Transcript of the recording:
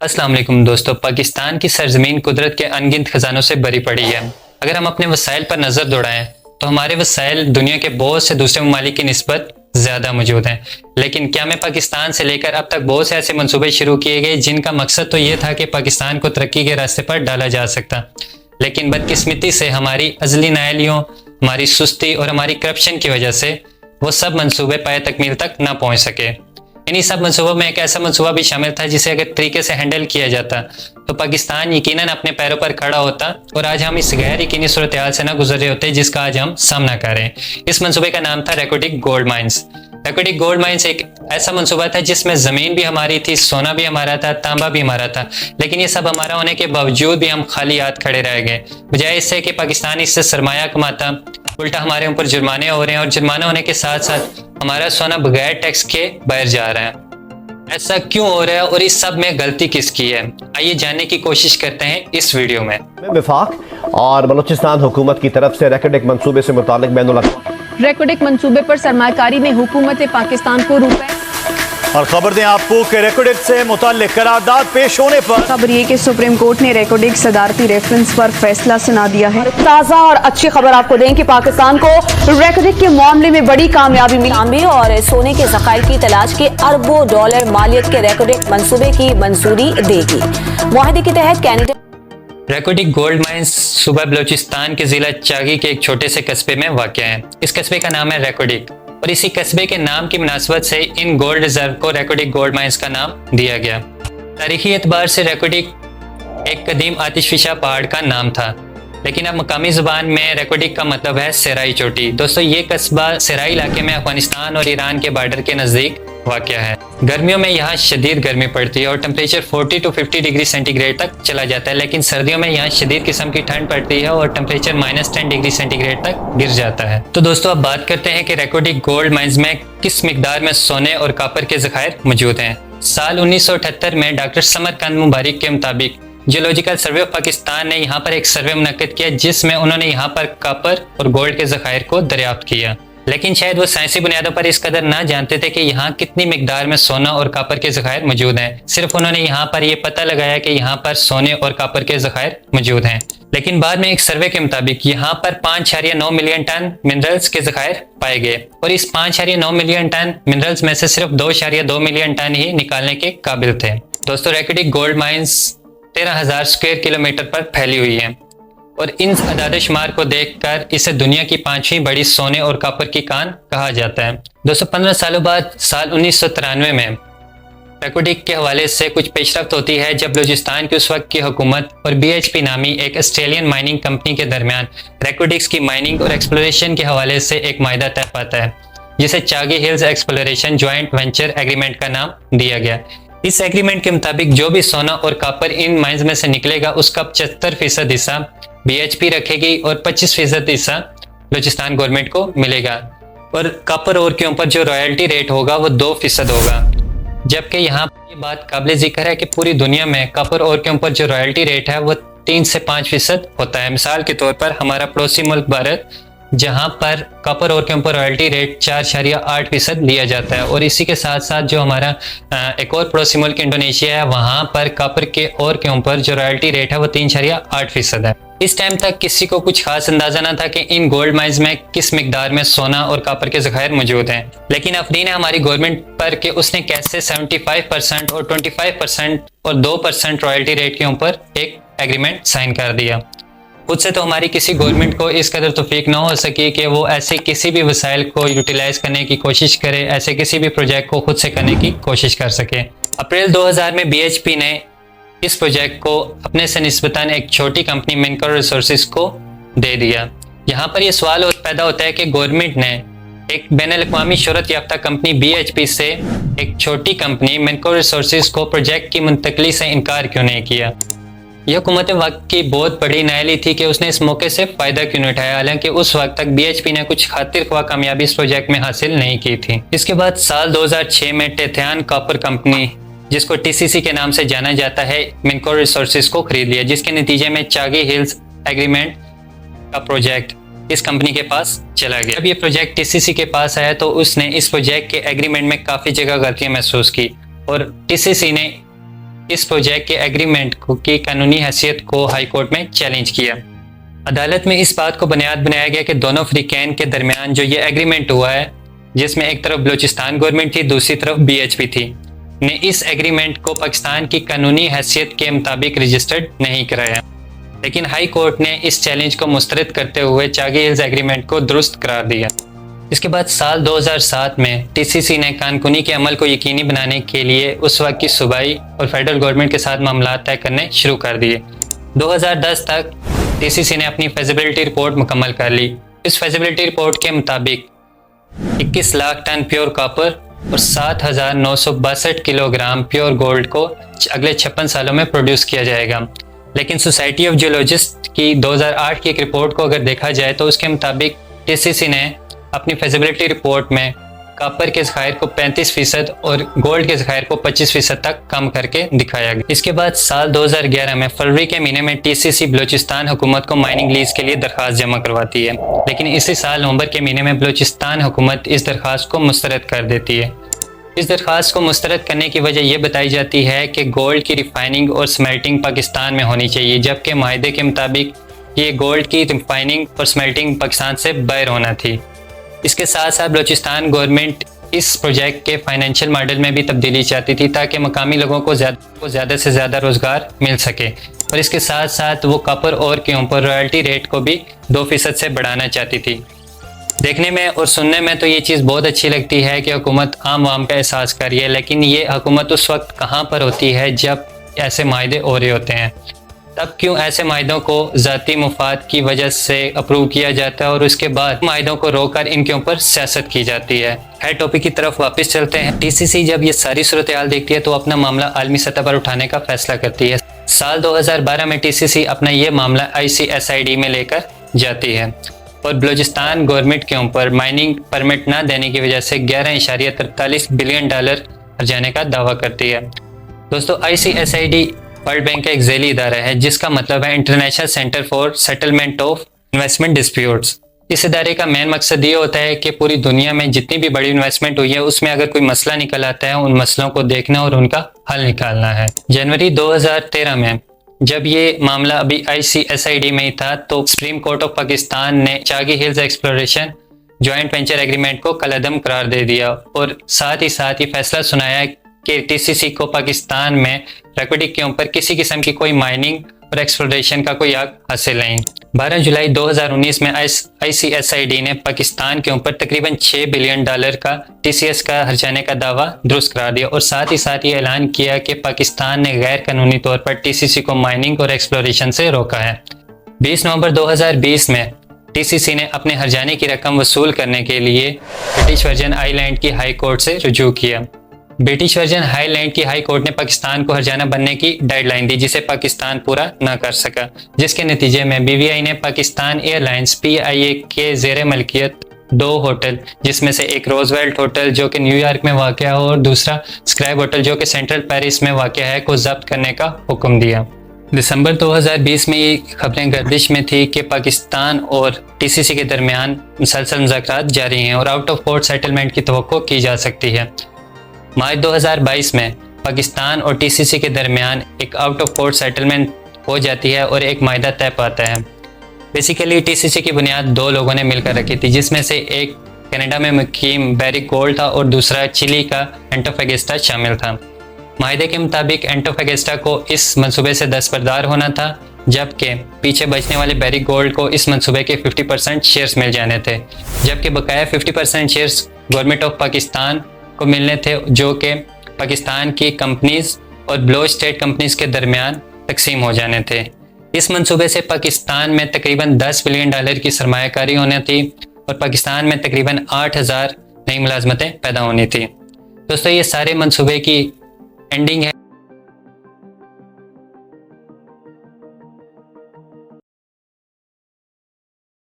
अस्सलाम वालेकुम दोस्तों। पाकिस्तान की सरजमीन कुदरत के अनगिनत खजानों से भरी पड़ी है। अगर हम अपने वसाइल पर नजर दौड़ाएं तो हमारे वसाइल दुनिया के बहुत से दूसरे ममालिक की निस्बत ज्यादा मौजूद हैं। लेकिन क्या में पाकिस्तान से लेकर अब तक बहुत से ऐसे मंसूबे शुरू किए गए जिनका मकसद तो ये था कि पाकिस्तान को तरक्की के रास्ते पर डाला जा सकता, लेकिन बदकिस्मती से हमारी अजली नाअहलियों, हमारी सुस्ती और हमारी करप्शन की वजह से वो सब मंसूबे पाए तकमील तक ना पहुंच सके। इन्हीं सब मंसूबों में एक ऐसा मंसूबा भी शामिल था जिसे अगर तरीके से हैंडल किया जाता तो पाकिस्तान यकीनन अपने पैरों पर खड़ा होता और आज हम इस गैर यकीनी सूरत हाल से ना गुजर रहे होते जिसका आज हम सामना कर रहे हैं। इस मंसूबे का नाम था रेको डिग गोल्ड माइंस। रेको डिग गोल्ड माइंस एक ऐसा मंसूबा था जिसमें जमीन भी हमारी थी, सोना भी हमारा था, तांबा भी हमारा था, लेकिन ये सब हमारा होने के बावजूद भी हम खाली हाथ खड़े रह गए। बजाय इससे कि पाकिस्तान इससे सरमाया कमाता, उल्टा हमारे ऊपर जुर्माने हो रहे हैं और जुर्माना होने के साथ साथ हमारा सोना बगैर टैक्स के बाहर जा रहा है। ऐसा क्यों हो रहा है और इस सब में गलती किसकी है, आइए जानने की कोशिश करते हैं इस वीडियो में। वफाक और बलूचिस्तान हुकूमत की तरफ से रेको डिग मंसूबे से मुतालिक रेको डिग मंसूबे पर सरमाकारी में हुकूमत पाकिस्तान को रुपए। और खबर दें आपको कि रेको डिग से मुताल्लिक करारदाद पेश होने पर खबर ये कि सुप्रीम कोर्ट ने रेको डिग सदारती रेफरेंस पर फैसला सुना दिया है। ताज़ा और अच्छी खबर आपको दें कि पाकिस्तान को रेको डिग के मामले में बड़ी कामयाबी मिली और सोने के ज़खायर की तलाश के अरबों डॉलर मालियत के रेको डिग मंसूबे की मंजूरी देगी। मुआहदे के तहत कैनेडा रेको डिग गोल्ड माइंस सूबा बलूचिस्तान के जिला चागी के एक छोटे से कस्बे में वाक़ है। इस कस्बे का नाम है रेको डिग और इसी कस्बे के नाम की मुनासबत से इन गोल्ड रिजर्व को रेको डिग गोल्ड माइंस का नाम दिया गया। तारीखी एतबार से रेको डिग एक कदीम आतिशफिशा पहाड़ का नाम था, लेकिन अब मकामी ज़ुबान में रेको डिग का मतलब है सेराई चोटी। दोस्तों, ये कस्बा सेराई इलाके में अफगानिस्तान और ईरान के बॉर्डर के नज़दीक वाक़या है। गर्मियों में यहाँ शदीद गर्मी पड़ती है और टेम्परेचर 40 to 50 डिग्री सेंटीग्रेड तक चला जाता है, लेकिन सर्दियों में यहाँ शदीद किस्म की ठंड पड़ती है और टेम्परेचर -10 डिग्री सेंटीग्रेड तक गिर जाता है। तो दोस्तों, अब बात करते हैं कि रेको डिग गोल्ड माइंस में किस मिकदार में सोने और कॉपर के ज़खायर मौजूद हैं। साल 1978 में डॉक्टर समरकंद मुबारिक के मुताबिक जियोलॉजिकल सर्वे ऑफ पाकिस्तान ने यहाँ पर एक सर्वे मुनक्किद किया जिसमें उन्होंने यहाँ पर कॉपर और गोल्ड के ज़खायर को दरियाफ्त किया, लेकिन शायद वो साइंसी बुनियादों पर इस कदर ना जानते थे कि यहाँ कितनी मिकदार में सोना और कॉपर के ज़खायर मौजूद हैं। सिर्फ उन्होंने यहाँ पर ये पता लगाया कि यहाँ पर सोने और कॉपर के ज़खायर मौजूद हैं, लेकिन बाद में एक सर्वे के मुताबिक यहाँ पर 5.9 मिलियन टन मिनरल्स के ज़खायर पाए गए और इस 5.9 मिलियन टन मिनरल्स में से सिर्फ 2.2 मिलियन टन ही निकालने के काबिल थे। दोस्तों, रेको डिग गोल्ड माइंस 13,000 स्क्वायर किलोमीटर पर फैली हुई है और इन अदाद शुमार को देखकर इसे दुनिया की 5वीं बड़ी सोने और कॉपर की कान कहा जाता है। दोस्तों, 15 सालों बाद साल 1993 में रेको डिग के हवाले से कुछ पेशरफ्त होती है जब बलूचिस्तान की उस वक्त की हुकूमत और BHP नामी एक ऑस्ट्रेलियन माइनिंग कंपनी के दरमियान रेको डिग्स की माइनिंग और एक्सप्लोरेशन के हवाले से एक मायदा तय पाता है जिसे Chagai hills exploration joint venture agreement का नाम दिया गया। इस एग्रीमेंट के मुताबिक जो भी सोना और कॉपर इन माइंस में से निकलेगा उसका 75% हिस्सा BHP रखेगी और 25% हिस्सा बलूचिस्तान गवर्नमेंट को मिलेगा और कॉपर और के ऊपर जो रॉयल्टी रेट होगा वो 2% होगा। जबकि यहाँ ये बात काबिल जिक्र है कि पूरी दुनिया में कॉपर और के ऊपर जो रॉयल्टी रेट है वो 3 से 5% होता है। मिसाल के तौर पर हमारा पड़ोसी मुल्क भारत, जहाँ पर कॉपर और के ऊपर रॉयल्टी रेट 4.8% लिया जाता है और इसी के साथ साथ जो हमारा एक और पड़ोसी मुल्क इंडोनेशिया है, वहाँ पर कॉपर के और के ऊपर जो रॉयल्टी रेट है वो 3.8% है। इस टाइम तक किसी को कुछ खास अंदाजा ना था कि इन गोल्ड माइंस में किस मिकदार में सोना और कॉपर के ज़खायर मौजूद हैं, लेकिन अफरीन है हमारी गवर्नमेंट पर कि उसने कैसे 75% और 25% और 2% रॉयल्टी रेट के ऊपर एक एग्रीमेंट साइन कर दिया। खुद से तो हमारी किसी गवर्नमेंट को इस कदर तौफीक ना हो सकी कि वो ऐसे किसी भी वसाइल को यूटिलाइज करने की कोशिश करे, ऐसे किसी भी प्रोजेक्ट को खुद से करने की कोशिश कर सके। अप्रैल 2000 में BHP ने इस प्रोजेक्ट को अपने से निस्बतन एक छोटी कंपनी मिनकोर रिसोर्सेज को दे दिया। यहाँ पर यह सवाल पैदा होता है कि गवर्नमेंट ने एक बैनुल-अक़वामी शोहरत याफ्ता कंपनी BHP से एक छोटी कंपनी मिनकोर रिसोर्सेज को प्रोजेक्ट की मुंतकली से इनकार क्यों नहीं किया। यह हुकूमत वक्त की बहुत बड़ी नाअहली थी कि उसने इस मौके से फ़ायदा क्यों नहीं उठाया, हालांकि उस वक्त तक BHP ने कुछ खातिर ख्वाह कामयाबी इस प्रोजेक्ट में हासिल नहीं की थी। इसके बाद साल 2006 में टेथियान कॉपर कंपनी, जिसको TCC के नाम से जाना जाता है, मिनकोर रिसोर्सेज को खरीद लिया, जिसके नतीजे में चागी हिल्स एग्रीमेंट का प्रोजेक्ट इस कंपनी के पास चला गया। जब ये प्रोजेक्ट TCC के पास आया तो उसने इस प्रोजेक्ट के एग्रीमेंट में काफ़ी जगह गलतियाँ महसूस की और TCC ने इस प्रोजेक्ट के एग्रीमेंट की कानूनी हैसियत को हाई कोर्ट में चैलेंज किया। अदालत में इस बात को बुनियाद बनाया गया कि दोनों फ्रीकैन के दरमियान जो ये एग्रीमेंट हुआ है, जिसमें एक तरफ बलूचिस्तान गवर्नमेंट थी, दूसरी तरफ BHP थी, ने इस एग्रीमेंट को पाकिस्तान की कानूनी हैसियत के मुताबिक रजिस्टर्ड नहीं कराया। लेकिन हाई कोर्ट ने इस चैलेंज को मुस्तरद करते हुए चागी हिल्स एग्रीमेंट को दुरुस्त करार दिया। इसके बाद साल 2007 में TCC ने कानूनी के अमल को यकीनी बनाने के लिए उस वक्त की सूबाई और फेडरल गवर्नमेंट के साथ मामला तय करने शुरू कर दिए। 2010 तक TCC ने अपनी फेजिबिलिटी रिपोर्ट मुकम्मल कर ली। इस फेजिबिलिटी रिपोर्ट के मुताबिक 21 लाख टन प्योर कॉपर और 7,962 किलोग्राम प्योर गोल्ड को अगले 56 सालों में प्रोड्यूस किया जाएगा। लेकिन सोसाइटी ऑफ जियोलॉजिस्ट की 2008 की एक रिपोर्ट को अगर देखा जाए तो उसके मुताबिक TCC ने अपनी फेजिबिलिटी रिपोर्ट में कॉपर के ज़खायर को 35% और गोल्ड के ज़खायर को 25% तक कम करके दिखाया गया। इसके बाद साल 2011 में फरवरी के महीने में TCC बलूचिस्तान हुकूमत को माइनिंग लीज के लिए दरख्वास्त जमा करवाती है, लेकिन इसी साल नवंबर के महीने में बलूचिस्तान हुकूमत इस दरख्वास्त को मुस्तरद कर देती है। इस दरख्वास्त को मुस्तरद करने की वजह यह बताई जाती है कि गोल्ड की रिफाइनिंग और स्मेल्टिंग पाकिस्तान में होनी चाहिए, जबकि माहदे के मुताबिक ये गोल्ड की रिफाइनिंग और स्मेल्टिंग पाकिस्तान से बाहर होना थी। इसके साथ साथ बलूचिस्तान गवर्नमेंट इस प्रोजेक्ट के फाइनेंशियल मॉडल में भी तब्दीली चाहती थी ताकि मकामी लोगों को ज़्यादा से ज़्यादा रोज़गार मिल सके, और इसके साथ साथ वो कॉपर और के ऊपर रॉयल्टी रेट को भी 2% से बढ़ाना चाहती थी। देखने में और सुनने में तो ये चीज़ बहुत अच्छी लगती है कि हुकूमत आम वाम का एहसास कर रही है, लेकिन ये हुकूमत उस वक्त कहाँ पर होती है जब ऐसे माहदे हो रहे होते हैं। तब क्यों ऐसे माहदों को ज़ाती मुफाद की वजह से अप्रूव किया जाता है और उसके बाद माहदों को रोककर इनके ऊपर सियासत की जाती है। खैर, टॉपिक की तरफ वापस चलते हैं। TCC जब ये सारी सूरत हाल देखती है तो अपना मामला आलमी सतह पर उठाने का फैसला करती है। साल 2012 में TCC अपना ये मामला ICSID में लेकर जाती है और बलूचिस्तान गवर्नमेंट के ऊपर माइनिंग परमिट न देने की वजह से $11.43 बिलियन हर्जाने का दावा करती है। दोस्तों, ICSID वर्ल्ड बैंक का एक झेली इदारा है जिसका मतलब है international centre for settlement of investment disputes. इस इदारे का मेन मकसद ये होता है कि पूरी दुनिया में जितनी भी बड़ी इन्वेस्टमेंट हुई है उसमें अगर कोई मसला निकल आता है, उन मसलों को देखना और उनका हल निकालना है। जनवरी 2013 में जब ये मामला अभी ICSID में ही था तो सुप्रीम कोर्ट ऑफ पाकिस्तान ने Chagai hills exploration joint venture agreement को कलअदम करार दे दिया और साथ ही फैसला सुनाया कि TCC को पाकिस्तान में रेकॉर्डिंग के ऊपर किसी किस्म की कोई माइनिंग और एक्सप्लोरेशन का कोई हक हासिल नहीं। 12 जुलाई 2019 में ICSID ने पाकिस्तान के ऊपर तकरीबन $6 बिलियन का TCS का हर्जाने का दावा दुरुस्त करार दिया और साथ ही ऐलान किया कि पाकिस्तान ने गैर कानूनी तौर पर TCC को माइनिंग और एक्सप्लोरेशन से रोका है। 20 नवंबर 2020 में TCC ने अपने हर्जाने की रकम वसूल करने के लिए ब्रिटिश वर्जन आइलैंड की हाई कोर्ट से रुजू किया। ब्रिटिश वर्जन आइलैंड की हाई कोर्ट ने पाकिस्तान को हर्जाना बनने की डेडलाइन दी जिसे पाकिस्तान पूरा न कर सका, जिसके नतीजे में BVI ने पाकिस्तान एयरलाइंस PIA के ज़ेर मलकियत 2 होटल, जिसमें से एक रोजवेल्ट होटल जो कि न्यूयॉर्क में वाक़ है और दूसरा स्क्राइब होटल जो कि सेंट्रल पेरिस में वाक़ है, को जब्त करने का हुक्म दिया। दिसंबर 2020 में ये खबरें गर्दिश में थी कि पाकिस्तान और TCC के दरमियान मुसलसल मुज़ाकरात जारी हैं और आउट ऑफ कोर्ट सेटलमेंट की तवक्को की जा सकती है। मार्च 2022 में पाकिस्तान और TCC के दरमियान एक आउट ऑफ कोर्ट सेटलमेंट हो जाती है और एक मायदा तय पाता है। बेसिकली TCC की बुनियाद 2 लोगों ने मिलकर रखी थी, जिसमें से एक कनाडा में मुकीम बैरिक गोल्ड था और दूसरा चिली का एंटोफेगेस्टा शामिल था। मायदे के मुताबिक एंटोफेगेस्टा को इस मंसूबे से दस्तबरदार होना था, जबकि पीछे बचने वाले बैरिक गोल्ड को इस मंसूबे के 50% शेयर्स मिल जाने थे, जबकि बकाया 50% शेयर्स गवर्नमेंट ऑफ पाकिस्तान को मिलने थे जो कि पाकिस्तान की कंपनीज और ब्लॉच स्टेट कंपनीज के दरमियान तकसीम हो जाने थे। इस मंसूबे से पाकिस्तान में तकरीबन $10 बिलियन की सरमायाकारी होनी थी और पाकिस्तान में तकरीबन 8,000 नई मुलाजमतें पैदा होनी थी। दोस्तों, ये सारे मंसूबे की एंडिंग है।